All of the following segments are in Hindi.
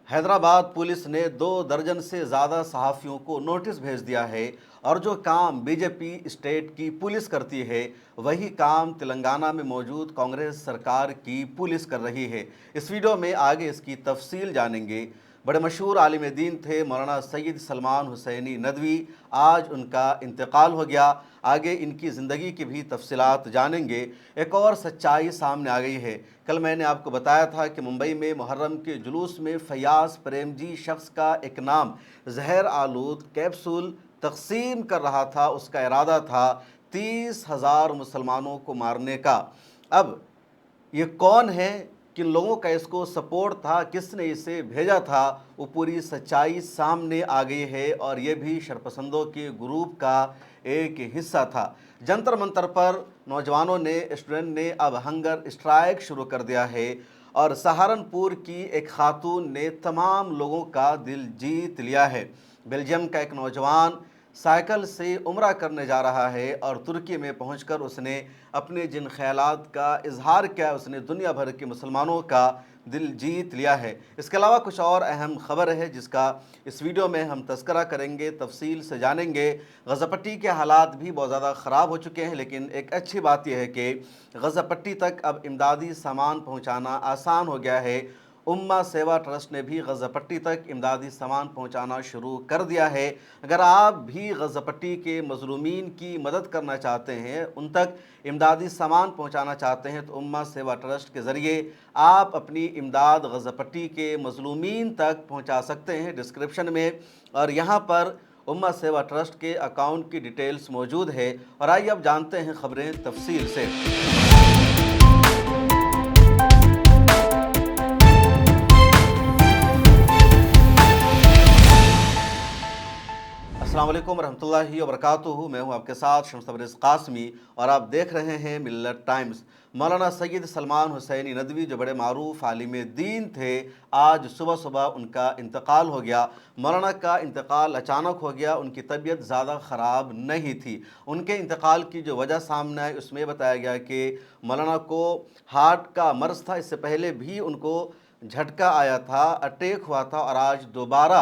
हैदराबाद पुलिस ने 2 दर्जन से ज़्यादा सहाफ़ियों को नोटिस भेज दिया है और जो काम बीजेपी स्टेट की पुलिस करती है वही काम तेलंगाना में मौजूद कांग्रेस सरकार की पुलिस कर रही है। इस वीडियो में आगे इसकी तफसील जानेंगे। बड़े मशहूर आलिम दीन थे मौलाना सैयद सलमान हुसैनी नदवी, आज उनका इंतकाल हो गया। आगे इनकी ज़िंदगी की भी तफसीलात जानेंगे। एक और सच्चाई सामने आ गई है। कल मैंने आपको बताया था कि मुंबई में मुहर्रम के जुलूस में फयाज़ प्रेमजी शख्स का एक नाम जहर आलूद कैप्सूल तकसीम कर रहा था। उसका इरादा था 30,000 मुसलमानों को मारने का। अब ये कौन है, किन लोगों का इसको सपोर्ट था, किसने इसे भेजा था, वो पूरी सच्चाई सामने आ गई है और ये भी शरपसंदों के ग्रुप का एक हिस्सा था। जंतर मंतर पर नौजवानों ने, स्टूडेंट ने अब हंगर स्ट्राइक शुरू कर दिया है और सहारनपुर की एक खातून ने तमाम लोगों का दिल जीत लिया है। बेल्जियम का एक नौजवान साइकिल से उम्रा करने जा रहा है और तुर्की में पहुंचकर उसने अपने जिन ख्यालात का इजहार किया, उसने दुनिया भर के मुसलमानों का दिल जीत लिया है। इसके अलावा कुछ और अहम खबर है जिसका इस वीडियो में हम तस्करा करेंगे, तफसील से जानेंगे। गज़ापट्टी के हालात भी बहुत ज़्यादा ख़राब हो चुके हैं, लेकिन एक अच्छी बात यह है कि गज़ापट्टी तक अब इमदादी सामान पहुँचाना आसान हो गया है। उम्मा सेवा ट्रस्ट ने भी गज़ापट्टी तक इमदादी सामान पहुंचाना शुरू कर दिया है। अगर आप भी गज़ापट्टी के मज़लूमीन की मदद करना चाहते हैं, उन तक इमदादी सामान पहुंचाना चाहते हैं, तो उम्मा सेवा ट्रस्ट के ज़रिए आप अपनी इमदाद गज़ापट्टी के मज़लूमीन तक पहुंचा सकते हैं। डिस्क्रिप्शन में और यहाँ पर उम्मा सेवा ट्रस्ट के अकाउंट की डिटेल्स मौजूद है। और आइए अब जानते हैं खबरें तफसील से। अस्सलाम वालेकुम रहमतुल्लाहि व बरकातुहू। मैं हूं आपके साथ शम्स तबरेज़ कासमी और आप देख रहे हैं मिल्लत टाइम्स। मौलाना सैयद सलमान हुसैनी नदवी जो बड़े मारूफ आलिम दीन थे, आज सुबह सुबह उनका इंतकाल हो गया। मौलाना का इंतकाल अचानक हो गया, उनकी तबीयत ज़्यादा ख़राब नहीं थी। उनके इंतकाल की जो वजह सामने आई उसमें बताया गया कि मौलाना को हार्ट का मर्ज़ था। इससे पहले भी उनको झटका आया था, अटैक हुआ था और आज दोबारा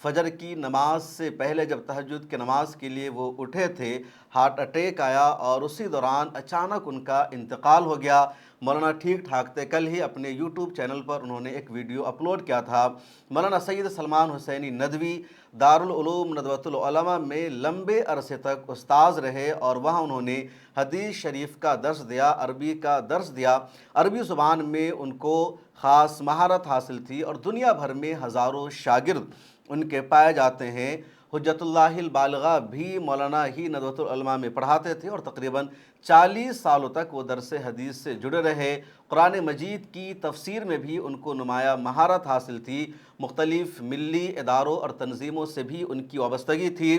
फजर की नमाज से पहले जब तहज्जुद की नमाज के लिए वो उठे थे, हार्ट अटैक आया और उसी दौरान अचानक उनका इंतकाल हो गया। मौलाना ठीक ठाक थे। कल ही अपने यूट्यूब चैनल पर उन्होंने एक वीडियो अपलोड किया था। मौलाना सैयद सलमान हुसैनी नदवी दारुल उलूम नदवतुल उलमा में लंबे अरसे तक उस्ताद रहे और वहाँ उन्होंने हदीस शरीफ का दर्स दिया, अरबी का दर्स दिया। अरबी ज़ुबान में उनको ख़ास महारत हासिल थी और दुनिया भर में हज़ारों शागिर्द उनके पाए जाते हैं। हुज्जतुल्लाहिल बालिगा भी मौलाना ही नदवतुल उलमा में पढ़ाते थे और तकरीबन 40 सालों तक वो दरस हदीस से जुड़े रहे। कुरान मजीद की तफसीर में भी उनको नुमाया महारत हासिल थी। मुख्तलिफ मिल्ली इदारों और तंजीमों से भी उनकी वाबस्तगी थी।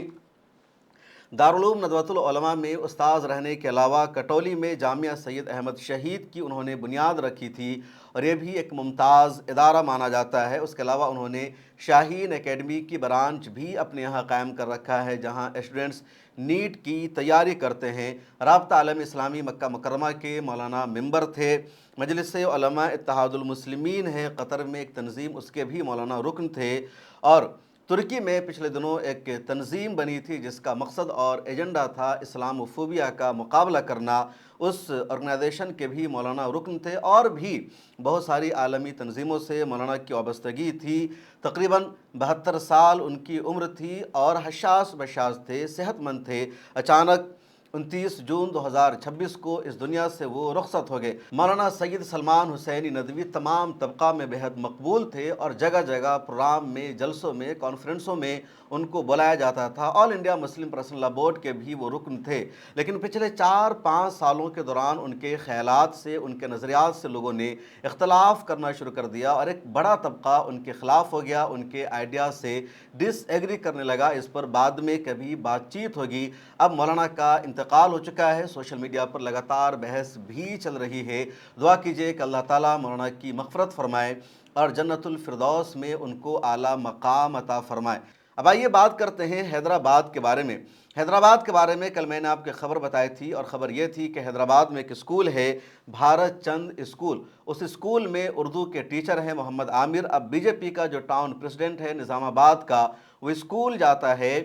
दारुल उलूम नदवतुल उलमा में उस्ताद रहने के अलावा कटौली में जामिया सैयद अहमद शहीद की उन्होंने बुनियाद रखी थी और ये भी एक मुमताज़ इदारा माना जाता है। उसके अलावा उन्होंने शाहीन एकेडमी की ब्रांच भी अपने यहाँ कायम कर रखा है, जहाँ स्टूडेंट्स नीट की तैयारी करते हैं। राब्ता आलम इस्लामी मक्का मुकरमा के मौलाना मेंबर थे। मजलिस उलमा इत्तेहादुल मुस्लिमीन है कतर में एक तंजीम, उसके भी मौलाना रुकन थे। और तुर्की में पिछले दिनों एक तंजीम बनी थी जिसका मकसद और एजेंडा था इस्लामोफोबिया का मुकाबला करना। उस ऑर्गेनाइजेशन के भी मौलाना रुकन थे और भी बहुत सारी आलमी तंजीमों से मौलाना की वाबस्तगी थी। तकरीबन 72 साल उनकी उम्र थी और हशास बशास थे, सेहतमंद थे। अचानक 29 जून 2026 को इस दुनिया से वो रुखसत हो गए। मौलाना सैयद सलमान हुसैनी नदवी तमाम तबका में बेहद मकबूल थे और जगह जगह प्रोग्राम में, जलसों में, कॉन्फ्रेंसों में उनको बुलाया जाता था। All India Muslim personal law board के भी वो रुकन थे। लेकिन पिछले 4-5 सालों के दौरान उनके ख्यालात से, उनके नज़रियात से लोगों ने इख्तलाफ करना शुरू कर दिया और एक बड़ा तबका उनके ख़िलाफ़ हो गया, उनके आइडिया से डिसएग्री करने लगा। इस पर बाद में कभी बातचीत होगी। अब मौलाना का इंतकाल हो चुका है, सोशल मीडिया पर लगातार बहस भी चल रही है। दुआ कीजिए कि अल्लाह ताला मौलाना की मग़फ़िरत फ़रमाए और जन्नतुल फ़िरदौस में उनको आला मकाम अता फ़रमाए। अब आइए बात करते हैं हैदराबाद के बारे में। हैदराबाद के बारे में कल मैंने आपको खबर बताई थी और ख़बर ये थी कि हैदराबाद में एक स्कूल है, भारत चंद स्कूल। उस स्कूल में उर्दू के टीचर हैं मोहम्मद आमिर। अब बीजेपी का जो टाउन प्रेसिडेंट है निज़ामाबाद का, वो स्कूल जाता है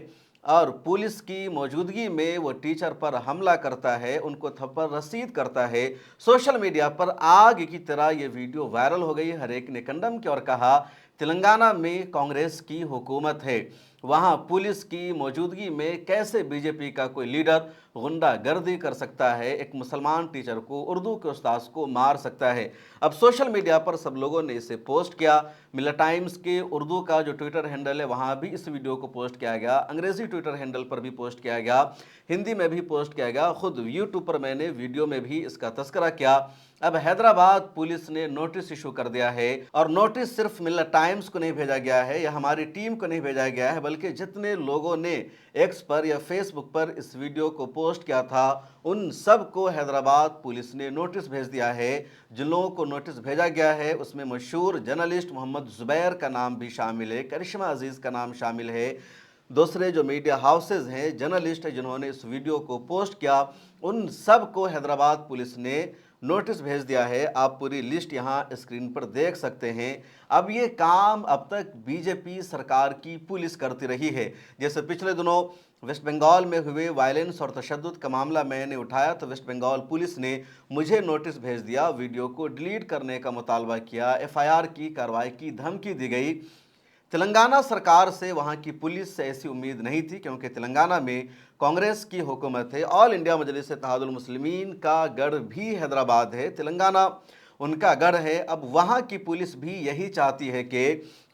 और पुलिस की मौजूदगी में वो टीचर पर हमला करता है, उनको थप्पड़ रसीद करता है। सोशल मीडिया पर आग की तरह ये वीडियो वायरल हो गई। हर एक ने कंडम किया और कहा तेलंगाना में कांग्रेस की हुकूमत है, वहाँ पुलिस की मौजूदगी में कैसे बीजेपी का कोई लीडर गुंडागर्दी कर सकता है, एक मुसलमान टीचर को, उर्दू के उस्ताद को मार सकता है। अब सोशल मीडिया पर सब लोगों ने इसे पोस्ट किया। मिलर टाइम्स के उर्दू का जो ट्विटर हैंडल है वहाँ भी इस वीडियो को पोस्ट किया गया, अंग्रेजी ट्विटर हैंडल पर भी पोस्ट किया गया, हिंदी में भी पोस्ट किया गया, खुद यूट्यूब पर मैंने वीडियो में भी इसका तस्करा किया। अब हैदराबाद पुलिस ने नोटिस इशू कर दिया है और नोटिस सिर्फ मिलर टाइम्स को नहीं भेजा गया है या हमारी टीम को नहीं भेजा गया है, बल्कि जितने लोगों ने एक्स पर या फेसबुक पर इस वीडियो को पोस्ट किया था उन सब को हैदराबाद पुलिस ने नोटिस भेज दिया है। जिन लोगों को नोटिस भेजा गया है उसमें मशहूर जर्नलिस्ट मोहम्मद जुबैर का नाम भी शामिल है, करिश्मा अजीज़ का नाम शामिल है, दूसरे जो मीडिया हाउसेज हैं, जर्नलिस्ट हैं जिन्होंने इस वीडियो को पोस्ट किया, उन सब को हैदराबाद पुलिस ने नोटिस भेज दिया है। आप पूरी लिस्ट यहाँ स्क्रीन पर देख सकते हैं। अब ये काम अब तक बीजेपी सरकार की पुलिस करती रही है। जैसे पिछले दिनों वेस्ट बंगाल में हुए वायलेंस और तशद्दुद का मामला मैंने उठाया तो वेस्ट बंगाल पुलिस ने मुझे नोटिस भेज दिया, वीडियो को डिलीट करने का मुतालबा किया, एफआईआर की कार्रवाई की धमकी दी गई। तेलंगाना सरकार से, वहाँ की पुलिस से ऐसी उम्मीद नहीं थी क्योंकि तेलंगाना में कांग्रेस की हुकूमत है। ऑल इंडिया मजलिस इत्तेहादुल मुस्लिमीन का गढ़ भी हैदराबाद है, तेलंगाना उनका गढ़ है। अब वहाँ की पुलिस भी यही चाहती है कि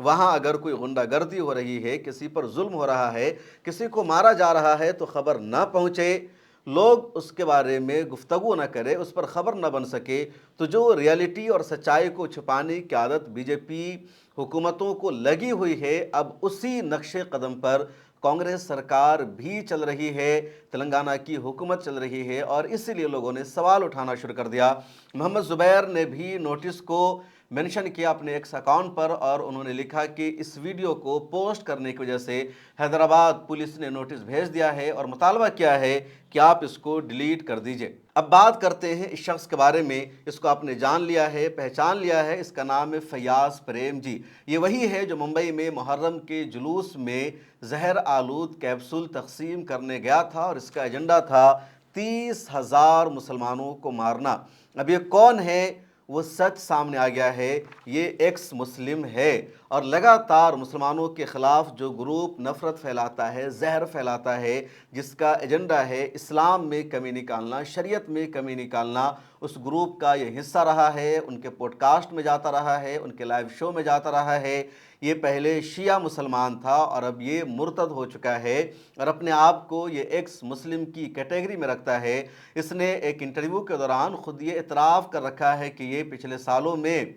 वहाँ अगर कोई गुंडागर्दी हो रही है, किसी पर जुल्म हो रहा है, किसी को मारा जा रहा है तो खबर ना पहुँचे, लोग उसके बारे में गुफ्तगू न करें, उस पर ख़बर न बन सके, तो जो रियलिटी और सच्चाई को छुपाने की आदत बीजेपी हुकूमतों को लगी हुई है, अब उसी नक्शे कदम पर कांग्रेस सरकार भी चल रही है, तेलंगाना की हुकूमत चल रही है और इसीलिए लोगों ने सवाल उठाना शुरू कर दिया। मोहम्मद जुबैर ने भी नोटिस को मेंशन किया अपने एक्स अकाउंट पर और उन्होंने लिखा कि इस वीडियो को पोस्ट करने की वजह से हैदराबाद पुलिस ने नोटिस भेज दिया है और मुतालबा किया है कि आप इसको डिलीट कर दीजिए। अब बात करते हैं इस शख्स के बारे में। इसको आपने जान लिया है, पहचान लिया है, इसका नाम है फयाज प्रेम जी। ये वही है जो मुंबई में मुहर्रम के जुलूस में जहर आलूद कैप्सूल तकसीम करने गया था और इसका एजेंडा था 30,000 मुसलमानों को मारना। अब ये कौन है वो सच सामने आ गया है। ये एक्स मुस्लिम है और लगातार मुसलमानों के ख़िलाफ़ जो ग्रुप नफ़रत फैलाता है, जहर फैलाता है, जिसका एजेंडा है इस्लाम में कमी निकालना, शरीयत में कमी निकालना, उस ग्रुप का ये हिस्सा रहा है। उनके पॉडकास्ट में जाता रहा है, उनके लाइव शो में जाता रहा है। ये पहले शिया मुसलमान था और अब ये मुर्तद हो चुका है और अपने आप को ये एक्स मुस्लिम की कैटेगरी में रखता है। इसने एक इंटरव्यू के दौरान खुद ये इतराफ़ कर रखा है कि ये पिछले सालों में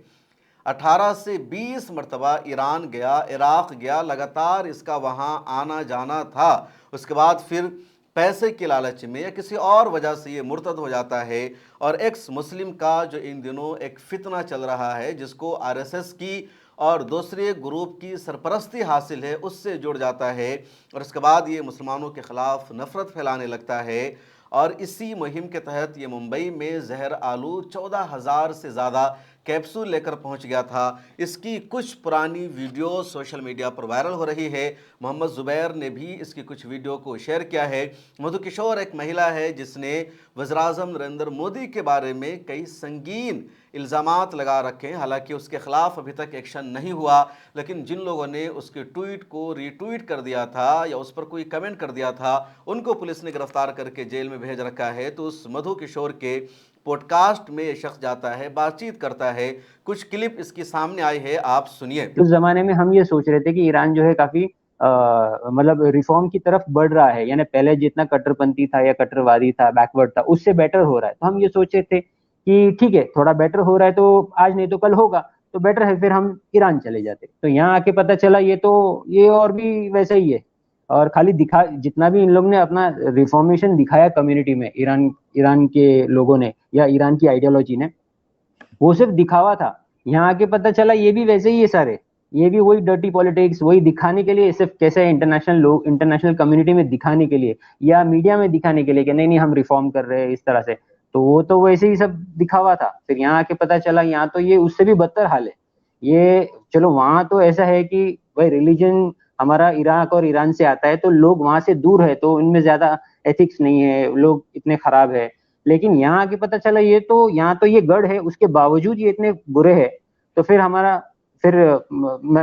18 से 20 मरतबा ईरान गया, इराक़ गया, लगातार इसका वहाँ आना जाना था। उसके बाद फिर पैसे के लालच में या किसी और वजह से ये मुर्तद हो जाता है और एक्स मुस्लिम का जो इन दिनों एक फितना चल रहा है, जिसको आरएसएस की और दूसरे ग्रुप की सरपरस्ती हासिल है, उससे जुड़ जाता है और इसके बाद ये मुसलमानों के ख़िलाफ़ नफ़रत फैलाने लगता है। और इसी मुहिम के तहत ये मुंबई में जहर आलू 14,000 से ज़्यादा कैप्सूल लेकर पहुंच गया था। इसकी कुछ पुरानी वीडियो सोशल मीडिया पर वायरल हो रही है। मोहम्मद जुबैर ने भी इसकी कुछ वीडियो को शेयर किया है। मधु किशोर एक महिला है जिसने वज़ीर-ए-आज़म नरेंद्र मोदी के बारे में कई संगीन इल्ज़ामात लगा रखे हैं। हालांकि उसके ख़िलाफ़ अभी तक एक्शन नहीं हुआ, लेकिन जिन लोगों ने उसके ट्वीट को रीट्वीट कर दिया था या उस पर कोई कमेंट कर दिया था, उनको पुलिस ने गिरफ्तार करके जेल में भेज रखा है। तो उस मधु किशोर के पॉडकास्ट में ये शख्स जाता है, बातचीत करता है। कुछ क्लिप इसकी सामने आई है, आप सुनिए। उस जमाने में हम ये सोच रहे थे कि ईरान जो है काफी मतलब रिफॉर्म की तरफ बढ़ रहा है, यानी पहले जितना कट्टरपंथी था या कट्टरवादी था, बैकवर्ड था, उससे बेटर हो रहा है। तो हम ये सोचे थे कि ठीक है, थोड़ा बेटर हो रहा है तो आज नहीं तो कल होगा, तो बेटर है फिर हम ईरान चले जाते। तो यहाँ आके पता चला ये और भी वैसा ही है। और खाली दिखा, जितना भी इन लोग ने अपना रिफॉर्मेशन दिखाया कम्युनिटी में, ईरान के लोगों ने या ईरान की आइडियोलॉजी ने, वो सिर्फ दिखावा था। यहाँ आके पता चला ये भी वैसे ही है सारे। ये भी वही डर्टी पॉलिटिक्स, वही दिखाने के लिए, सिर्फ कैसे इंटरनेशनल लोग, इंटरनेशनल कम्युनिटी में दिखाने के लिए या मीडिया में दिखाने के लिए कि नहीं नहीं हम रिफॉर्म कर रहे हैं इस तरह से। तो वो तो वैसे ही सब दिखावा था। फिर यहाँ आके पता चला यहाँ तो ये उससे भी बदतर हाल है। ये चलो वहां तो ऐसा है कि भाई रिलीजन हमारा इराक और ईरान से आता है तो लोग वहां से दूर है, तो इनमें ज्यादा एथिक्स नहीं है, लोग इतने खराब है। लेकिन यहाँ आके पता चला ये तो यहाँ तो ये गढ़ है, उसके बावजूद ये इतने बुरे है। तो फिर हमारा, फिर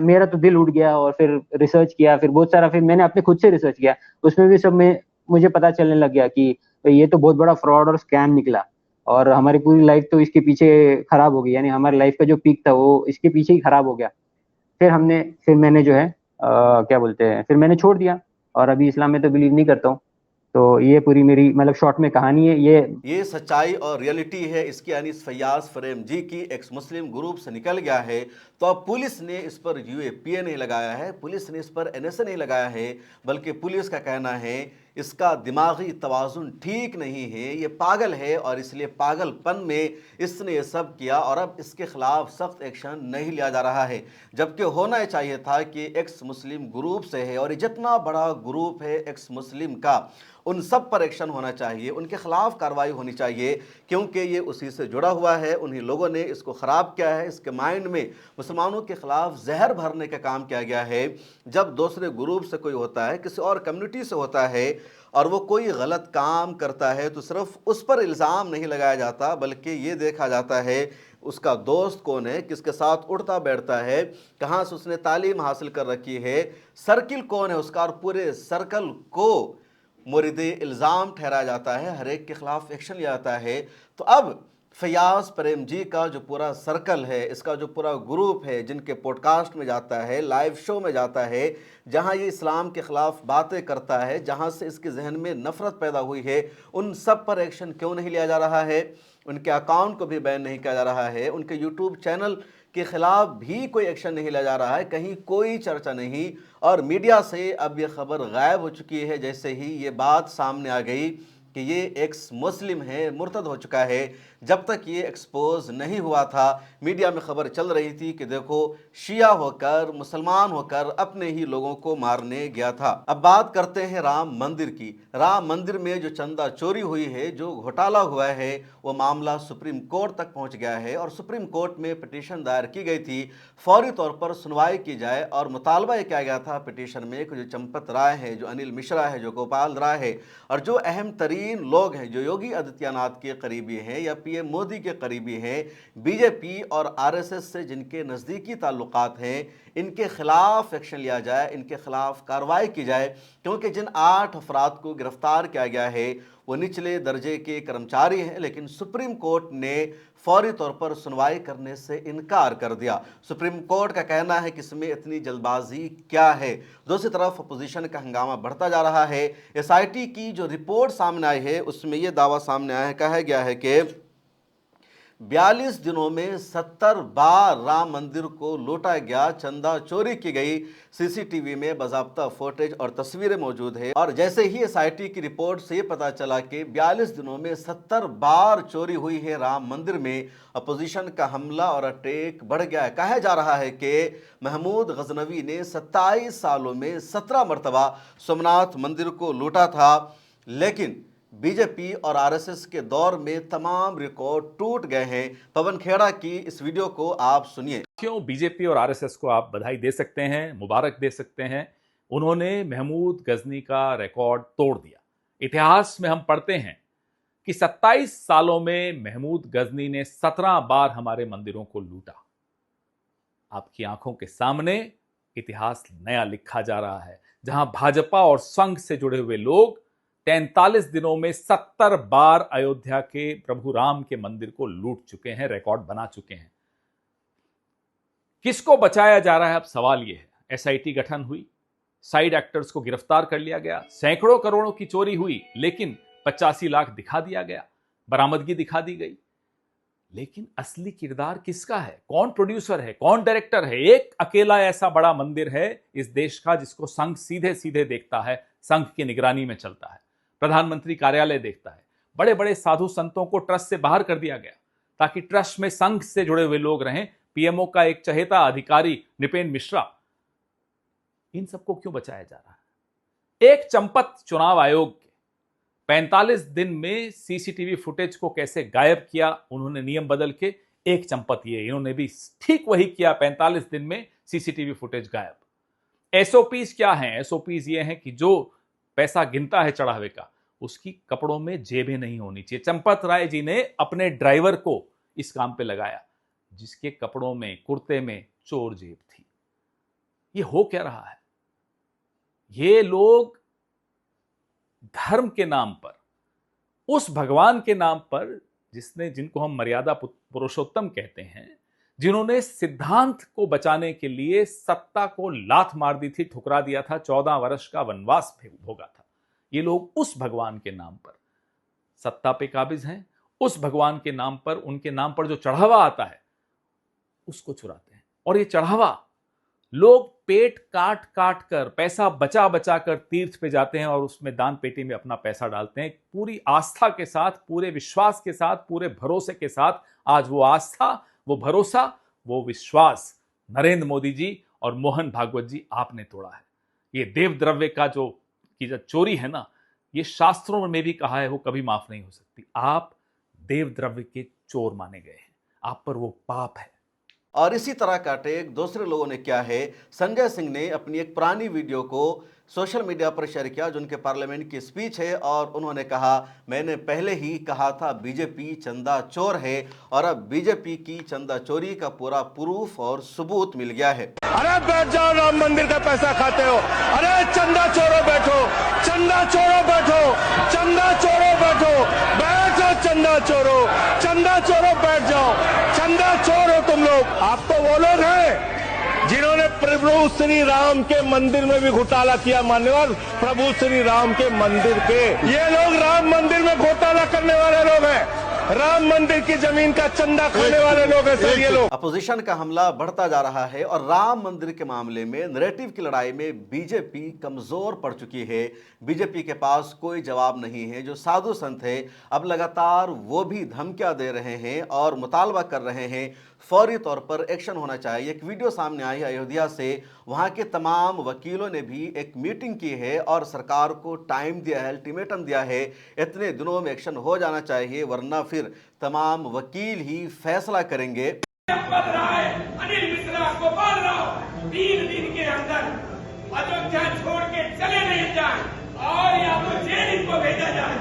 मेरा तो दिल उठ गया और फिर रिसर्च किया, फिर बहुत सारा, फिर मैंने अपने खुद से रिसर्च किया। उसमें भी सब में मुझे पता चलने लग गया कि ये तो बहुत बड़ा फ्रॉड और स्कैम निकला। और हमारी पूरी लाइफ तो इसके पीछे खराब हो गई, यानी हमारी लाइफ का जो पीक था वो इसके पीछे ही खराब हो गया। फिर मैंने जो है क्या बोलते हैं, फिर मैंने छोड़ दिया और अभी इस्लाम में तो बिलीव नहीं करता हूँ। तो ये पूरी मेरी मतलब शॉर्ट में कहानी है ये सच्चाई और रियलिटी है। इसकी अनीस फैयाज फरेम जी की एक्स मुस्लिम ग्रुप से निकल गया है। तो अब पुलिस ने इस पर यूएपीए नहीं लगाया है, पुलिस ने इस पर एनएसए नहीं लगाया है, बल्कि पुलिस का कहना है इसका दिमागी तवाज़ुन ठीक नहीं है, ये पागल है और इसलिए पागलपन में इसने ये सब किया और अब इसके खिलाफ सख्त एक्शन नहीं लिया जा रहा है। जबकि होना ही चाहिए था कि एक्स मुस्लिम ग्रुप से है और ये जितना बड़ा ग्रुप है एक्स मुस्लिम का, उन सब पर एक्शन होना चाहिए, उनके खिलाफ कार्रवाई होनी चाहिए, क्योंकि ये उसी से जुड़ा हुआ है। उन्हीं लोगों ने इसको ख़राब किया है, इसके माइंड में मुसलमानों के ख़िलाफ़ जहर भरने का काम किया गया है। जब दूसरे ग्रुप से कोई होता है, किसी और कम्युनिटी से होता है और वो कोई गलत काम करता है तो सिर्फ उस पर इल्ज़ाम नहीं लगाया जाता, बल्कि ये देखा जाता है उसका दोस्त कौन है, किसके साथ उठता बैठता है, कहाँ से उसने तालीम हासिल कर रखी है, सर्किल कौन है उसका, और पूरे सर्कल को मुरीद इल्ज़ाम ठहराया जाता है, हर एक के ख़िलाफ़ एक्शन लिया जाता है। तो अब फैयाज प्रेम जी का जो पूरा सर्कल है, इसका जो पूरा ग्रुप है, जिनके पॉडकास्ट में जाता है, लाइव शो में जाता है, जहां ये इस्लाम के ख़िलाफ़ बातें करता है, जहां से इसके जहन में नफ़रत पैदा हुई है, उन सब पर एक्शन क्यों नहीं लिया जा रहा है? उनके अकाउंट को भी बैन नहीं किया जा रहा है, उनके यूट्यूब चैनल के खिलाफ भी कोई एक्शन नहीं लिया जा रहा है, कहीं कोई चर्चा नहीं। और मीडिया से अब ये खबर गायब हो चुकी है जैसे ही ये बात सामने आ गई कि ये एक्स मुस्लिम है, मुर्तद हो चुका है। जब तक ये एक्सपोज नहीं हुआ था, मीडिया में खबर चल रही थी कि देखो शिया होकर, मुसलमान होकर अपने ही लोगों को मारने गया था। अब बात करते हैं राम मंदिर की। राम मंदिर में जो चंदा चोरी हुई है, जो घोटाला हुआ है, वो मामला सुप्रीम कोर्ट तक पहुंच गया है और सुप्रीम कोर्ट में पिटीशन दायर की गई थी फौरी तौर पर सुनवाई की जाए। और मुतालबा यह किया गया था पिटीशन में कि जो चंपत राय है, जो अनिल मिश्रा है, जो गोपाल राय है और जो अहम तरीन लोग हैं, जो योगी आदित्यनाथ के करीबी हैं या पीएम मोदी के करीबी हैं, बीजेपी और आरएसएस से जिनके नज़दीकी ताल्लुकात हैं, इनके खिलाफ एक्शन लिया जाए, इनके खिलाफ कार्रवाई की जाए। क्योंकि जिन 8 अफराद को गिरफ्तार किया गया है वो निचले दर्जे के कर्मचारी हैं, लेकिन सुप्रीम कोर्ट ने फौरी तौर पर सुनवाई करने से इनकार कर दिया। सुप्रीम कोर्ट का कहना है कि इसमें इतनी जल्दबाजी क्या है। दूसरी तरफ अपोजिशन का हंगामा बढ़ता जा रहा है। एसआईटी की जो रिपोर्ट सामने आई है उसमें यह दावा सामने आया है, कहा गया है कि 42 दिनों में 70 बार राम मंदिर को लूटा गया, चंदा चोरी की गई। सीसीटीवी में बाज़ाब्ता फुटेज और तस्वीरें मौजूद है। और जैसे ही एसआईटी की रिपोर्ट से पता चला कि 42 दिनों में 70 बार चोरी हुई है राम मंदिर में, अपोजिशन का हमला और अटैक बढ़ गया है। कहा जा रहा है कि महमूद गजनवी ने 27 सालों में 17 मरतबा सोमनाथ मंदिर को लूटा था, लेकिन बीजेपी और आरएसएस के दौर में तमाम रिकॉर्ड टूट गए हैं। पवन खेड़ा की इस वीडियो को आप सुनिए। क्यों बीजेपी और आरएसएस को आप बधाई दे सकते हैं, मुबारक दे सकते हैं। उन्होंने महमूद गजनी का रिकॉर्ड तोड़ दिया। इतिहास में हम पढ़ते हैं कि 27 सालों में महमूद गजनी ने 17 बार हमारे मंदिरों को लूटा। आपकी आंखों के सामने इतिहास नया लिखा जा रहा है, जहां भाजपा और संघ से जुड़े हुए लोग 43 दिनों में 70 बार अयोध्या के प्रभु राम के मंदिर को लूट चुके हैं, रिकॉर्ड बना चुके हैं। किसको बचाया जा रहा है? अब सवाल यह है। एसआईटी गठन हुई, साइड एक्टर्स को गिरफ्तार कर लिया गया, सैकड़ों करोड़ों की चोरी हुई, लेकिन 85 लाख दिखा दिया गया, बरामदगी दिखा दी गई। लेकिन असली किरदार किसका है? कौन प्रोड्यूसर है, कौन डायरेक्टर है? एक अकेला ऐसा बड़ा मंदिर है इस देश का जिसको संघ सीधे सीधे देखता है, संघ की निगरानी में चलता है, प्रधानमंत्री कार्यालय देखता है। बड़े बड़े साधु संतों को ट्रस्ट से बाहर कर दिया गया ताकि ट्रस्ट में संघ से जुड़े हुए लोग रहें, पीएमओ का एक चहेता अधिकारी निपेन मिश्रा, इन सबको क्यों बचाया जा रहा है? एक चंपत चुनाव आयोग के 45 दिन में सीसीटीवी फुटेज को कैसे गायब किया उन्होंने नियम बदल के, एक चंपत ये, इन्होंने भी ठीक वही किया, 45 दिन में सीसीटीवी फुटेज गायब। एसओपीज क्या हैं? एसओपीज ये हैं कि जो पैसा गिनता है चढ़ावे का, उसकी कपड़ों में जेबें नहीं होनी चाहिए। चंपत राय जी ने अपने ड्राइवर को इस काम पे लगाया जिसके कपड़ों में, कुर्ते में चोर जेब थी। ये हो क्या रहा है? ये लोग धर्म के नाम पर, उस भगवान के नाम पर जिनको हम मर्यादा पुरुषोत्तम कहते हैं, जिन्होंने सिद्धांत को बचाने के लिए सत्ता को लात मार दी थी, ठुकरा दिया था, 14 वर्ष का वनवास भोगा था, ये लोग उस भगवान के नाम पर सत्ता पे काबिज हैं। उस भगवान के नाम पर, उनके नाम पर जो चढ़ावा आता है उसको चुराते हैं। और ये चढ़ावा लोग पेट काट काट कर, पैसा बचा बचा कर तीर्थ पे जाते हैं और उसमें दान पेटी में अपना पैसा डालते हैं, पूरी आस्था के साथ, पूरे विश्वास के साथ, पूरे भरोसे के साथ। आज वो आस्था, वो भरोसा, वो विश्वास नरेंद्र मोदी जी और मोहन भागवत जी आपने तोड़ा है। ये देव द्रव्य का जो चोरी है ना, ये शास्त्रों में भी कहा है वो कभी माफ नहीं हो सकती। आप देव द्रव्य के चोर माने गए हैं, आप पर वो पाप है। और इसी तरह का टेक दूसरे लोगों ने किया है। संजय सिंह ने अपनी एक पुरानी वीडियो को सोशल मीडिया पर शेयर किया जो उनके पार्लियामेंट की स्पीच है, और उन्होंने कहा, मैंने पहले ही कहा था बीजेपी चंदा चोर है, और अब बीजेपी की चंदा चोरी का पूरा प्रूफ और सबूत मिल गया है। अरे बैठ जाओ, राम मंदिर का पैसा खाते हो। अरे चंदा चोरो बैठो, चंदा चोरो बैठो, चंदा चोरो बैठो, बैठो चंदा चोरो, चंदा चोरो बैठ जाओ, चंदा चोर हो तुम लोग। आप तो वो लोग हैं जिन्होंने प्रभु श्री राम के मंदिर में भी घोटाला किया। मान्यवर, प्रभु श्री राम के मंदिर के ये लोग राम मंदिर में घोटाला करने वाले लोग हैं, राम मंदिर की जमीन का चंदा खाने वाले लोग हैं सर ये लोग। अपोजिशन का हमला बढ़ता जा रहा है और राम मंदिर के मामले में नैरेटिव की लड़ाई में बीजेपी कमजोर पड़ चुकी है। बीजेपी के पास कोई जवाब नहीं है। जो साधु संत है अब लगातार वो भी धमकियां दे रहे हैं और मुतालबा कर रहे हैं फौरी तौर पर एक्शन होना चाहिए। एक वीडियो सामने आई है अयोध्या से, वहां के तमाम वकीलों ने भी एक मीटिंग की है और सरकार को टाइम दिया है, अल्टीमेटम दिया है, इतने दिनों में एक्शन हो जाना चाहिए वरना फिर तमाम वकील ही फैसला करेंगे। अनिल मिश्रा को बोल रहा हूं 3 दिन के अंदर अयोध्या छोड़ के चले नहीं जाए और या तो जेल इनको भेजा जाए।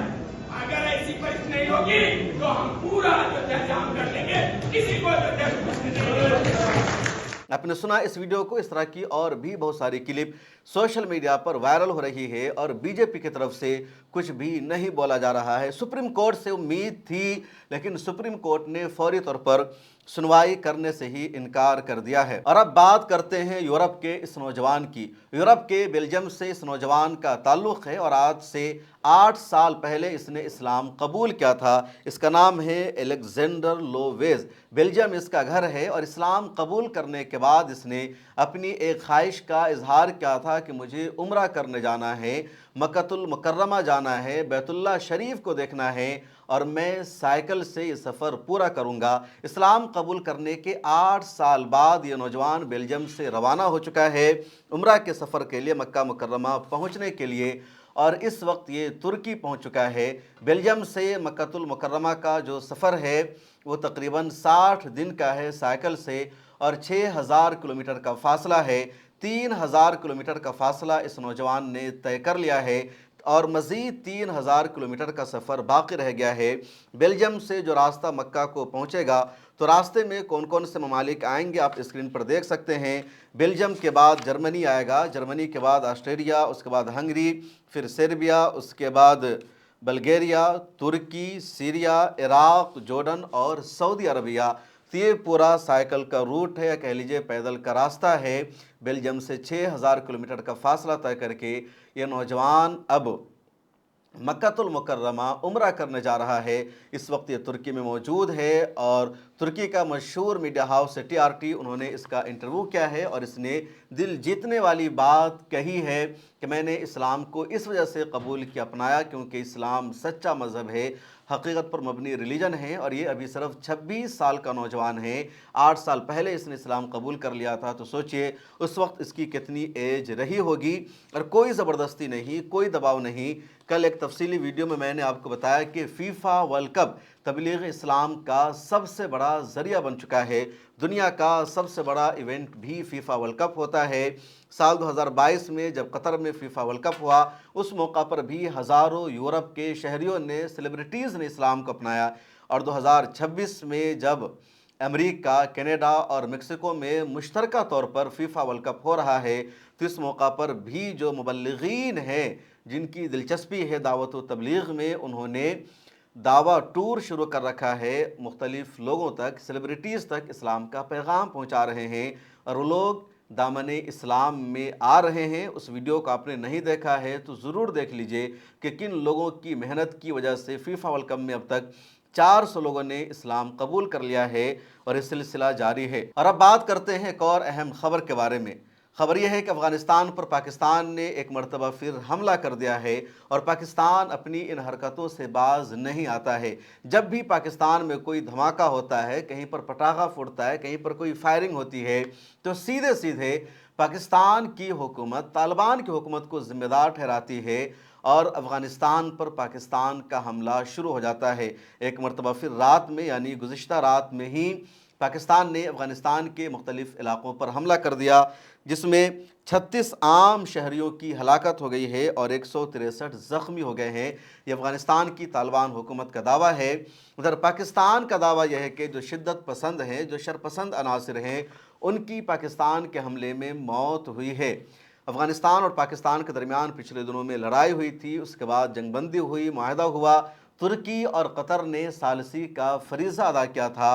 अगर ऐसी परिस्थिति नहीं होगी तो हम पूरा अयोध्या जाम कर देंगे, किसी को अयोध्या से कुछ नहीं होगा। आपने सुना इस वीडियो को। इस तरह की और भी बहुत सारी क्लिप सोशल मीडिया पर वायरल हो रही है और बीजेपी की तरफ से कुछ भी नहीं बोला जा रहा है। सुप्रीम कोर्ट से उम्मीद थी, लेकिन सुप्रीम कोर्ट ने फौरी तौर पर सुनवाई करने से ही इनकार कर दिया है। और अब बात करते हैं यूरोप के इस नौजवान की। यूरोप के बेल्जियम से इस नौजवान का ताल्लुक़ है और आज से 8 साल पहले इसने इस्लाम कबूल किया था। इसका नाम है एलेक्जेंडर लोवेज। बेल्जियम इसका घर है और इस्लाम कबूल करने के बाद इसने अपनी एक ख्वाहिश का इजहार किया था कि मुझे उम्रा करने जाना है, मक्कतुल मुकर्रमा जाना है, बैतुल्लाह शरीफ को देखना है और मैं साइकिल से ये सफ़र पूरा करूंगा। इस्लाम कबूल करने के 8 साल बाद ये नौजवान बेल्जियम से रवाना हो चुका है उम्रा के सफ़र के लिए, मक्का मुकर्रमा पहुंचने के लिए, और इस वक्त ये तुर्की पहुंच चुका है। बेल्जियम से मक्कतुल मुकर्रमा का जो सफ़र है वो तकरीबन 60 दिन का है साइकिल से और 6000 किलोमीटर का फासला है। 3000 किलोमीटर का फासला इस नौजवान ने तय कर लिया है और मज़ीद 3000 किलोमीटर का सफ़र बाकी रह गया है। बेल्जियम से जो रास्ता मक्का को पहुंचेगा तो रास्ते में कौन कौन से ममालिक आएंगे आप स्क्रीन पर देख सकते हैं। बेल्जियम के बाद जर्मनी आएगा, जर्मनी के बाद ऑस्ट्रेलिया, उसके बाद हंगरी, फिर सर्बिया, उसके बाद बल्गेरिया, तुर्की, सीरिया, इराक़, जॉर्डन और सऊदी अरबिया। तो ये पूरा साइकिल का रूट है या कह लीजिए पैदल का रास्ता है। बेल्जियम से 6000 किलोमीटर का फासला तय करके ये नौजवान अब मक्कातुल मुकर्रमा उम्रा करने जा रहा है। इस वक्त ये तुर्की में मौजूद है और तुर्की का मशहूर मीडिया हाउस TRT उन्होंने इसका इंटरव्यू किया है और इसने दिल जीतने वाली बात कही है कि मैंने इस्लाम को इस वजह से कबूल किया, अपनाया क्योंकि इस्लाम सच्चा मज़हब है, हकीकत पर मबनी रिलीजन है और ये अभी सिर्फ 26 साल का नौजवान है। 8 साल पहले इसने इस्लाम कबूल कर लिया था, तो सोचिए उस वक्त इसकी कितनी एज रही होगी। और कोई ज़बरदस्ती नहीं, कोई दबाव नहीं। कल एक तफसीली वीडियो में मैंने आपको बताया कि फीफा वर्ल्ड कप तबलीग इस्लाम का सबसे बड़ा ज़रिया बन चुका है। दुनिया का सबसे बड़ा इवेंट भी फीफा वर्ल्ड कप होता है। साल 2022 में जब कतर में फीफा वर्ल्ड कप हुआ, उस मौका पर भी हज़ारों यूरोप के शहरियों ने, सेलिब्रिटीज़ ने इस्लाम को अपनाया। और 2026 में जब अमेरिका, कनाडा और मेक्सिको में मुश्तरका तौर पर फीफा वर्ल्ड कप हो रहा है, तो इस मौका पर भी जो मुबल्लिगीन हैं, जिनकी दिलचस्पी है दावत व तबलीग में, उन्होंने दावा टूर शुरू कर रखा है। मुख्तलिफ़ लोगों तक, सेलिब्रिटीज़ तक इस्लाम का पैगाम पहुँचा रहे हैं और वो लोग दामने इस्लाम में आ रहे हैं। उस वीडियो को आपने नहीं देखा है तो ज़रूर देख लीजिए कि किन लोगों की मेहनत की वजह से फीफा वर्ल्ड कप में अब तक 400 लोगों ने इस्लाम कबूल कर लिया है और ये सिलसिला जारी है। और अब बात करते हैं एक और अहम खबर के बारे में। खबर यह है कि अफ़गानिस्तान पर पाकिस्तान ने एक मरतबा फिर हमला कर दिया है और पाकिस्तान अपनी इन हरकतों से बाज नहीं आता है। जब भी पाकिस्तान में कोई धमाका होता है, कहीं पर पटाखा फूटता है, कहीं पर कोई फायरिंग होती है, तो सीधे सीधे पाकिस्तान की हुकूमत तालिबान की हुकूमत को ज़िम्मेदार ठहराती है और अफ़गानिस्तान पर पाकिस्तान का हमला शुरू हो जाता है। एक मरतबा फिर रात में, यानी गुज़िश्ता रात में ही पाकिस्तान ने अफ़गानिस्तान के मुख्तलिफ़ इलाक़ों पर हमला कर दिया, जिसमें 36 आम शहरियों की हलाकत हो गई है और 163 ज़ख्मी हो गए हैं। ये अफ़गानिस्तान की तालिबान हुकूमत का दावा है। उधर पाकिस्तान का दावा यह है कि जो शिद्दत पसंद हैं, जो शरपसंद अनासिर हैं, उनकी पाकिस्तान के हमले में मौत हुई है। अफ़गानिस्तान और पाकिस्तान के दरमियान पिछले दिनों में लड़ाई हुई थी, उसके बाद जंगबंदी हुई, मुआहदा हुआ। तुर्की और कतर ने सालसी का फरीज़ा अदा किया था।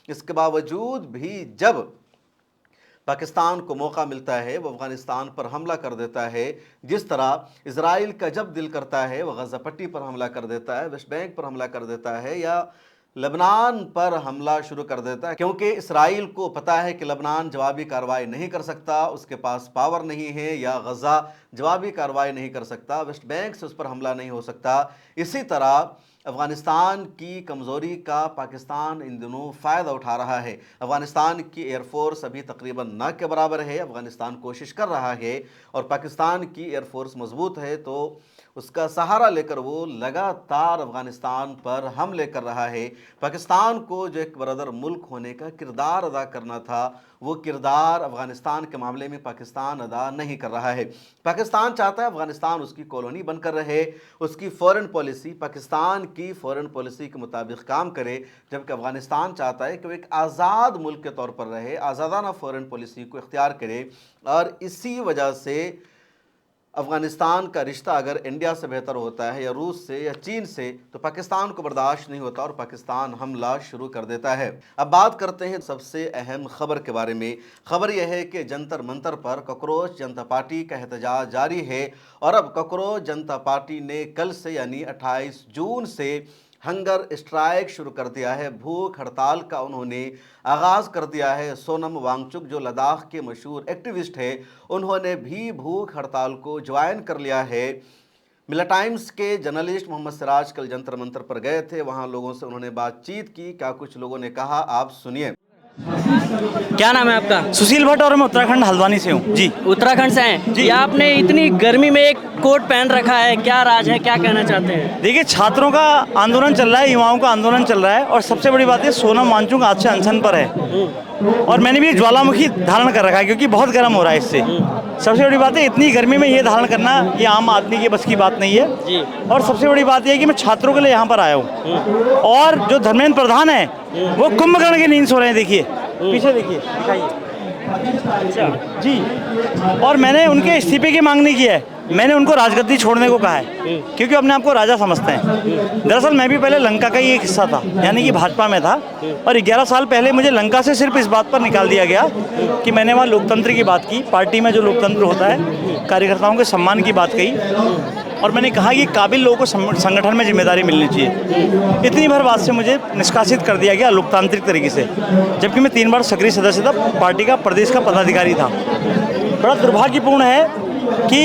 इसके बावजूद भी जब पाकिस्तान को मौका मिलता है वो अफ़गानिस्तान पर हमला कर देता है। जिस तरह इज़राइल का जब दिल करता है वो गज़ा पट्टी पर हमला कर देता है, वेस्ट बैंक पर हमला कर देता है या लेबनान पर हमला शुरू कर देता है, क्योंकि इसराइल को पता है कि लेबनान जवाबी कार्रवाई नहीं कर सकता, उसके पास पावर नहीं है, या गज़ा जवाबी कार्रवाई नहीं कर सकता, वेस्ट बैंक से उस पर हमला नहीं हो सकता। इसी तरह अफ़गानिस्तान की कमज़ोरी का पाकिस्तान इन दिनों फ़ायदा उठा रहा है। अफ़गानिस्तान की एयरफोर्स अभी तकरीबन न के बराबर है। अफ़गानिस्तान कोशिश कर रहा है और पाकिस्तान की एयरफोर्स मजबूत है, तो उसका सहारा लेकर वो लगातार अफ़गानिस्तान पर हमले कर रहा है। पाकिस्तान को जो एक बरदर मुल्क होने का किरदार अदा करना था, वो किरदार अफ़गानिस्तान के मामले में पाकिस्तान अदा नहीं कर रहा है। पाकिस्तान चाहता है अफ़गानिस्तान उसकी कॉलोनी बनकर रहे, उसकी फ़ॉरेन पॉलिसी पाकिस्तान की फ़ॉरेन पॉलिसी के मुताबिक काम करे, जबकि अफ़गानिस्तान चाहता है कि वो एक आज़ाद मुल्क के तौर पर रहे, आज़ादाना फ़ॉरेन पॉलिसी को इख्तियार करे। और इसी वजह से अफ़गानिस्तान का रिश्ता अगर इंडिया से बेहतर होता है या रूस से या चीन से, तो पाकिस्तान को बर्दाश्त नहीं होता और पाकिस्तान हमला शुरू कर देता है। अब बात करते हैं सबसे अहम खबर के बारे में। खबर यह है कि जंतर मंतर पर कॉकरोच जनता पार्टी का एहतजाज जारी है और अब कॉकरोच जनता पार्टी ने कल से यानी 28 जून से हंगर स्ट्राइक शुरू कर दिया है। भूख हड़ताल का उन्होंने आगाज़ कर दिया है। सोनम वांगचुक जो लद्दाख के मशहूर एक्टिविस्ट है, उन्होंने भी भूख हड़ताल को ज्वाइन कर लिया है। मिला टाइम्स के जर्नलिस्ट मोहम्मद सिराज कल जंतर मंतर पर गए थे, वहाँ लोगों से उन्होंने बातचीत की। क्या कुछ लोगों ने कहा, आप सुनिए। क्या नाम है आपका? सुशील भट्ट और मैं उत्तराखंड हल्द्वानी से हूँ जी। उत्तराखंड से हैं जी। आपने इतनी गर्मी में एक कोट पहन रखा है, क्या राज है, क्या कहना चाहते हैं? देखिए, छात्रों का आंदोलन चल रहा है, युवाओं का आंदोलन चल रहा है और सबसे बड़ी बात है सोनम वांगचुक आज से अनशन पर है और मैंने भी ज्वालामुखी धारण कर रखा है क्योंकि बहुत गर्म हो रहा है इससे। सबसे बड़ी बात है इतनी गर्मी में ये धारण करना ये आम आदमी की बस की बात नहीं है जी। और सबसे बड़ी बात यह है कि मैं छात्रों के लिए यहाँ पर आया हूँ और जो धर्मेंद्र प्रधान है वो कुंभकर्ण की नींद सो रहे हैं। देखिए पीछे, देखिए, दिखाइए। अच्छा जी, और मैंने उनके इस्तीफे की मांग नहीं की है, मैंने उनको राजगद्दी छोड़ने को कहा है क्योंकि अपने आप को राजा समझते हैं। दरअसल मैं भी पहले लंका का ही एक हिस्सा था, यानी कि भाजपा में था और 11 साल पहले मुझे लंका से सिर्फ इस बात पर निकाल दिया गया कि मैंने वहाँ लोकतंत्र की बात की, पार्टी में जो लोकतंत्र होता है, कार्यकर्ताओं के सम्मान की बात कही और मैंने कहा कि काबिल लोगों को संगठन में जिम्मेदारी मिलनी चाहिए। इतनी भर बात से मुझे निष्कासित कर दिया गया लोकतांत्रिक तरीके से, जबकि मैं 3 बार सक्रिय सदस्य था, पार्टी का प्रदेश का पदाधिकारी था। बड़ा दुर्भाग्यपूर्ण है कि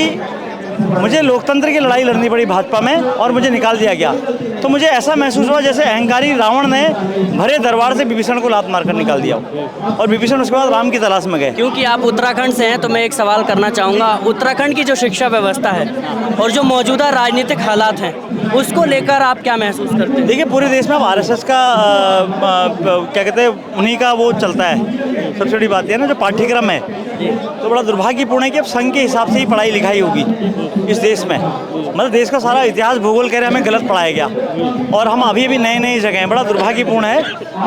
मुझे लोकतंत्र की लड़ाई लड़नी पड़ी भाजपा में और मुझे निकाल दिया गया। तो मुझे ऐसा महसूस हुआ जैसे अहंकारी रावण ने भरे दरबार से विभीषण को लात मारकर निकाल दिया और विभीषण उसके बाद राम की तलाश में गए। क्योंकि आप उत्तराखंड से हैं तो मैं एक सवाल करना चाहूँगा, उत्तराखंड की जो शिक्षा व्यवस्था है और जो मौजूदा राजनीतिक हालात हैं उसको लेकर आप क्या महसूस करते हैं? देखिए, पूरे देश में अब आरएसएस का क्या कहते हैं, उन्हीं का वो चलता है। सबसे बड़ी बात यह ना, जो पाठ्यक्रम है तो बड़ा दुर्भाग्यपूर्ण है कि अब संघ के हिसाब से ही पढ़ाई लिखाई होगी इस देश में। मतलब देश का सारा इतिहास भूगोल कह रहे हमें गलत पढ़ाया गया और हम अभी अभी नए नई जगह हैं। बड़ा दुर्भाग्यपूर्ण है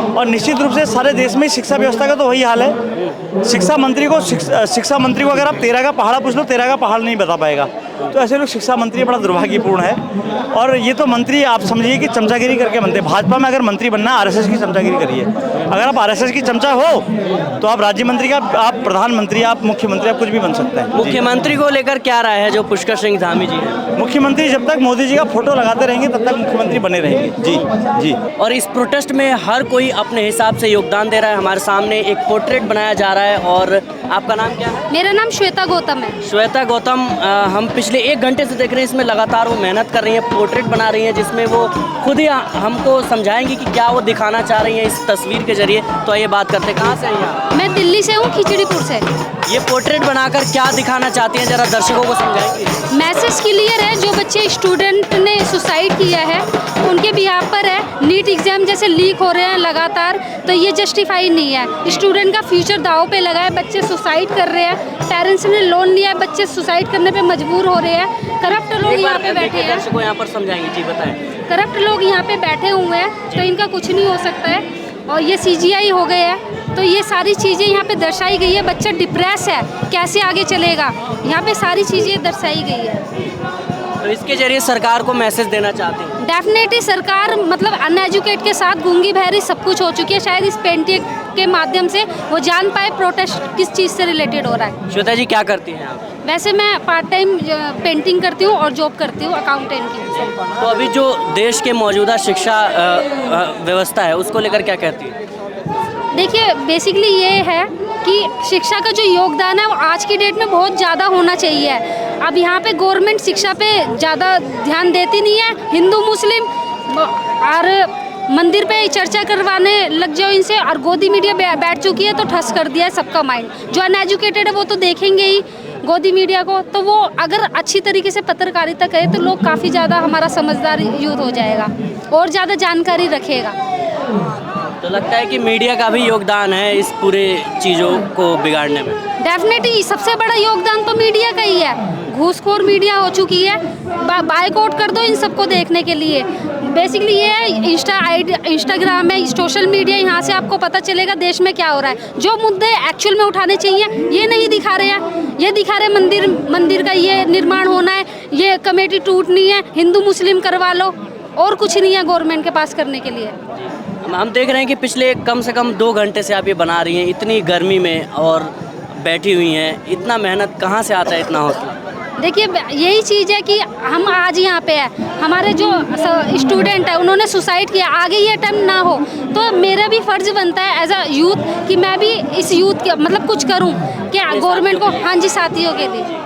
और निश्चित रूप से सारे देश में शिक्षा व्यवस्था का तो वही हाल है। शिक्षा मंत्री को अगर आप 13 का पहाड़ा पूछ लो, 13 का पहाड़ नहीं बता पाएगा। तो ऐसे लोग शिक्षा मंत्री बड़ा दुर्भाग्यपूर्ण है। और ये तो मंत्री आप समझिए कि चमचागिरी करके बनते। भाजपा में अगर मंत्री बनना, आरएसएस की चमचागिरी करिए। अगर आप आरएसएस की चमचा हो तो आप राज्य मंत्री का, आप प्रधानमंत्री, आप मुख्यमंत्री, आप कुछ भी बन सकते हैं। मुख्यमंत्री को लेकर क्या राय है जो पुष्कर सिंह धामी जी हैं? मुख्यमंत्री जब तक मोदी जी का फोटो लगाते रहेंगे तब तक मुख्यमंत्री बने रहेंगे। जी जी। और इस प्रोटेस्ट में हर कोई अपने हिसाब से योगदान दे रहा है। हमारे सामने एक पोर्ट्रेट बनाया जा रहा है। और आपका नाम क्या है? मेरा नाम श्वेता गौतम है। श्वेता गौतम, हम पिछले 1 घंटे से देख रहे हैं, इसमें लगातार वो मेहनत कर रही हैं, पोर्ट्रेट बना रही हैं जिसमें वो खुद ही हमको समझाएंगी कि क्या वो दिखाना चाह रही हैं इस तस्वीर के जरिए। तो आइए बात करते हैं, कहाँ से हैं आप? मैं दिल्ली से हूँ, खिचड़ीपुर से। ये पोर्ट्रेट बनाकर क्या दिखाना चाहती हैं, जरा दर्शकों को समझाएंगे। मैसेज क्लियर है, जो बच्चे स्टूडेंट ने सुसाइड किया है उनके बिहाफ पर है। नीट एग्जाम जैसे लीक हो रहे हैं लगातार, तो ये जस्टिफाई नहीं है। स्टूडेंट का फ्यूचर दांव पे लगा है, बच्चे सुसाइड कर रहे हैं, पेरेंट्स ने लोन लिया है, बच्चे सुसाइड करने पे मजबूर हो रहे हैं। करप्ट लोग यहाँ पे बैठे हैं, दर्शकों यहाँ पर समझाएंगे। जी बताएं। करप्ट लोग यहाँ पे बैठे हुए हैं तो इनका कुछ नहीं हो सकता है। और ये CGI हो गए हैं, तो ये सारी चीज़ें यहाँ पे दर्शाई गई है। बच्चा डिप्रेस है, कैसे आगे चलेगा, यहाँ पे सारी चीज़ें दर्शाई गई है। तो इसके जरिए सरकार को मैसेज देना चाहते हैं? डेफिनेटली सरकार मतलब अनएजुकेट के साथ गूंगी बहरी सब कुछ हो चुकी है। शायद इस पेंटिंग के माध्यम से वो जान पाए प्रोटेस्ट किस चीज़ से रिलेटेड हो रहा है। श्वेता जी, क्या करती हैं आप? वैसे मैं पार्ट टाइम पेंटिंग करती हूँ और जॉब करती हूँ अकाउंटेंट की। तो अभी जो देश के मौजूदा शिक्षा व्यवस्था है उसको लेकर क्या कहती है? देखिए, बेसिकली ये है कि शिक्षा का जो योगदान है वो आज की डेट में बहुत ज़्यादा होना चाहिए। अब यहाँ पे गवर्नमेंट शिक्षा पे ज़्यादा ध्यान देती नहीं है। हिंदू मुस्लिम और मंदिर पे चर्चा करवाने लग जाओ इनसे, और गोदी मीडिया बैठ चुकी है तो ठस कर दिया है सबका माइंड। जो अनएजुकेटेड है वो तो देखेंगे ही गोदी मीडिया को, तो वो अगर अच्छी तरीके से पत्रकारिता करे तो लोग काफ़ी ज़्यादा हमारा समझदार यूथ हो जाएगा और ज़्यादा जानकारी रखेगा। तो लगता है कि मीडिया का भी योगदान है इस पूरे चीज़ों को बिगाड़ने में? डेफिनेटली सबसे बड़ा योगदान तो मीडिया का ही है। घूसखोर मीडिया हो चुकी है, बायकॉट कर दो इन सबको देखने के लिए। बेसिकली ये है, इंस्टाग्राम है, सोशल मीडिया, यहाँ से आपको पता चलेगा देश में क्या हो रहा है। जो मुद्दे एक्चुअल में उठाने चाहिए ये नहीं दिखा रहे हैं। ये दिखा रहे मंदिर का ये निर्माण होना है, ये कमेटी टूटनी है, हिंदू मुस्लिम करवा लो, और कुछ नहीं है गवर्नमेंट के पास करने के लिए। हम देख रहे हैं कि पिछले कम से कम 2 घंटे से आप ये बना रही हैं, इतनी गर्मी में और बैठी हुई हैं, इतना मेहनत कहाँ से आता है, इतना हौसला? देखिए, यही चीज़ है कि हम आज यहाँ पे हैं, हमारे जो स्टूडेंट है उन्होंने सुसाइड किया, आगे ये अटेम्प्ट ना हो तो मेरा भी फ़र्ज बनता है एज अ यूथ कि मैं भी इस यूथ के मतलब कुछ करूँ क्या गवर्नमेंट को। हाँ जी, साथियों के लिए।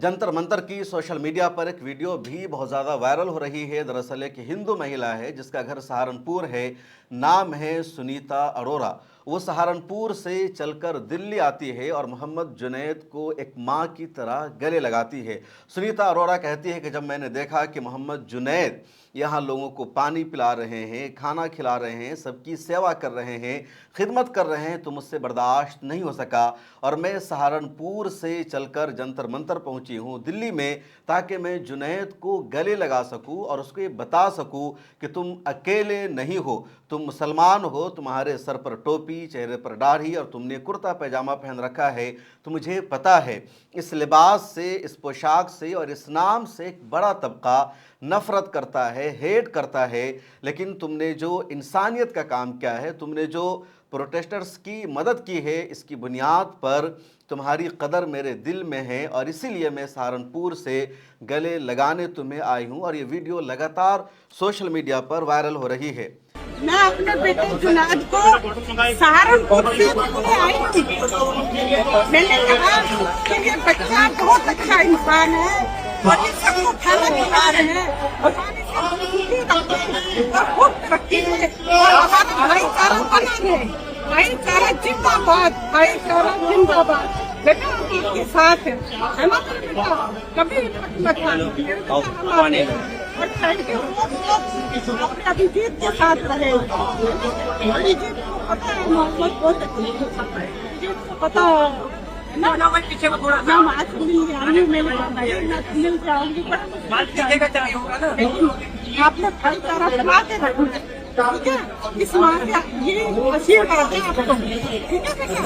जंतर मंतर की सोशल मीडिया पर एक वीडियो भी बहुत ज़्यादा वायरल हो रही है। दरअसल एक हिंदू महिला है जिसका घर सहारनपुर है, नाम है सुनीता अरोरा। वो सहारनपुर से चलकर दिल्ली आती है और मोहम्मद जुनैद को एक माँ की तरह गले लगाती है। सुनीता अरोरा कहती है कि जब मैंने देखा कि मोहम्मद जुनैद यहाँ लोगों को पानी पिला रहे हैं, खाना खिला रहे हैं, सबकी सेवा कर रहे हैं, खिदमत कर रहे हैं, तो मुझसे बर्दाश्त नहीं हो सका और मैं सहारनपुर से चलकर जंतर मंतर पहुँची हूँ दिल्ली में, ताकि मैं जुनैद को गले लगा सकूँ और उसको ये बता सकूँ कि तुम अकेले नहीं हो, तुम मुसलमान हो, तुम्हारे सर पर टोपी, चेहरे पर दाढ़ी और तुमने कुर्ता पैजामा पहन रखा है, तो मुझे पता है इस लिबास से, इस पोशाक से और इस नाम से एक बड़ा तबका नफ़रत करता है, हेट करता है, लेकिन तुमने जो इंसानियत का काम किया है, तुमने जो प्रोटेस्टर्स की मदद की है, इसकी बुनियाद पर तुम्हारी कदर मेरे दिल में है और इसीलिए मैं सहारनपुर से गले लगाने तुम्हें आई हूँ। और ये वीडियो लगातार सोशल मीडिया पर वायरल हो रही है। मैं अपने बेटे जुनैद को सहारनपुर से लेके आई थी। मैंने कहा कि ये बच्चा बहुत अच्छा इंसान है, मोदी सबको खाना खिला रहे हैं और पानी से दूषित रखते हैं और खूब तरक्की है और हमारा भाईचारा बना रहे। भाईचारा जिंदाबाद, भाईचारा जिंदाबाद। बेटा हम आपके साथ है ना बेटा, कभी मत हमारे और थैंक यू अपने अभिजीत के साथ रहे। अभिजीत को पता है मोहम्मद बहुत अभिजीत को पता ना पीछे में थोड़ा हम आज मिल जाऊंगी आपने भाईचारा बना के रखना, ठीक है। इस माँ का ये आशीर्वाद है आपको, ठीक है बेटा।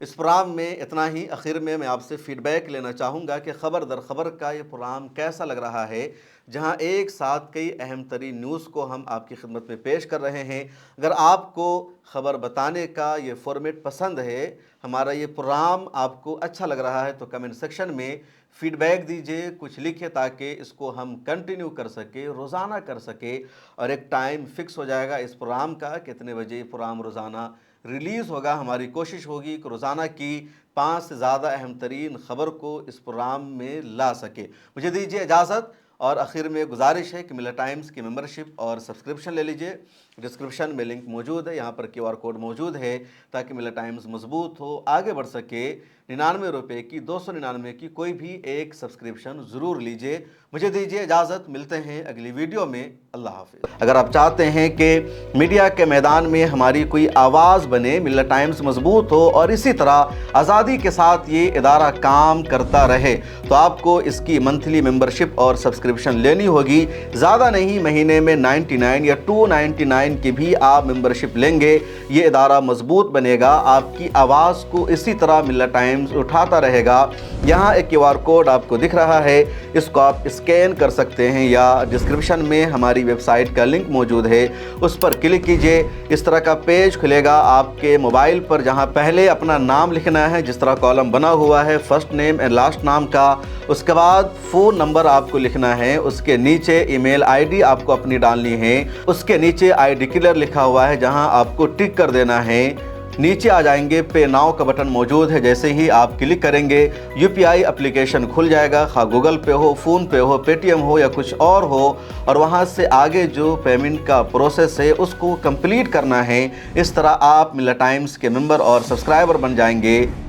इस प्रोग्राम में इतना ही। आखिर में मैं आपसे फीडबैक लेना चाहूँगा कि ख़बर दर ख़बर का ये प्रोग्राम कैसा लग रहा है, जहां एक साथ कई अहम तरीन न्यूज़ को हम आपकी खिदमत में पेश कर रहे हैं। अगर आपको ख़बर बताने का ये फॉर्मेट पसंद है, हमारा ये प्रोग्राम आपको अच्छा लग रहा है, तो कमेंट सेक्शन में फ़ीडबैक दीजिए, कुछ लिखिए, ताकि इसको हम कंटिन्यू कर सके, रोज़ाना कर सके। और एक टाइम फ़िक्स हो जाएगा इस प्रोग्राम का, कितने बजे प्रोग्राम रोज़ाना रिलीज़ होगा। हमारी कोशिश होगी कि रोज़ाना की 5 से ज़्यादा अहम तरीन ख़बर को इस प्रोग्राम में ला सके। मुझे दीजिए इजाज़त। और आखिर में गुजारिश है कि मिलर टाइम्स की मेंबरशिप और सब्सक्रिप्शन ले लीजिए। डिस्क्रिप्शन में लिंक मौजूद है, यहाँ पर QR कोड मौजूद है, ताकि मिलर टाइम्स मजबूत हो, आगे बढ़ सके। 99 रुपये की, 299 की कोई भी एक सब्सक्रिप्शन ज़रूर लीजिए। मुझे दीजिए इजाज़त, मिलते हैं अगली वीडियो में। अल्लाह हाफ़िज़। अगर आप चाहते हैं कि मीडिया के मैदान में हमारी कोई आवाज़ बने, मिलर टाइम्स मजबूत हो और इसी तरह आज़ादी के साथ ये इदारा काम करता रहे, तो आपको इसकी मंथली मेंबरशिप और सब्सक्रिप्शन लेनी होगी। ज़्यादा नहीं, महीने में 99 या 299 की भी आप मेंबरशिप लेंगे, ये इदारा मजबूत बनेगा। आपकी आवाज़ को इसी तरह मिलर टाइम्स उठाता रहेगा। यहाँ एक QR कोड आपको दिख रहा है, इसको आप स्कैन कर सकते हैं, या डिस्क्रिप्शन में हमारी वेबसाइट का लिंक मौजूद है, उस पर क्लिक कीजिए। इस तरह का पेज खुलेगा आपके मोबाइल पर, जहाँ पहले अपना नाम लिखना है, जिस तरह कॉलम बना हुआ है फर्स्ट नेम एंड लास्ट नाम का। उसके बाद फ़ोन नंबर आपको लिखना है, उसके नीचे ईमेल ID आपको अपनी डालनी है, उसके नीचे I डिक्लेयर लिखा हुआ है, जहां आपको टिक कर देना है। नीचे आ जाएंगे, पे नाउ का बटन मौजूद है, जैसे ही आप क्लिक करेंगे UPI एप्लीकेशन खुल जाएगा, खा गूगल पे हो, फ़ोन पे हो, पेटीएम हो या कुछ और हो, और वहां से आगे जो पेमेंट का प्रोसेस है उसको कंप्लीट करना है। इस तरह आप मिलर टाइम्स के मेंबर और सब्सक्राइबर बन जाएंगे।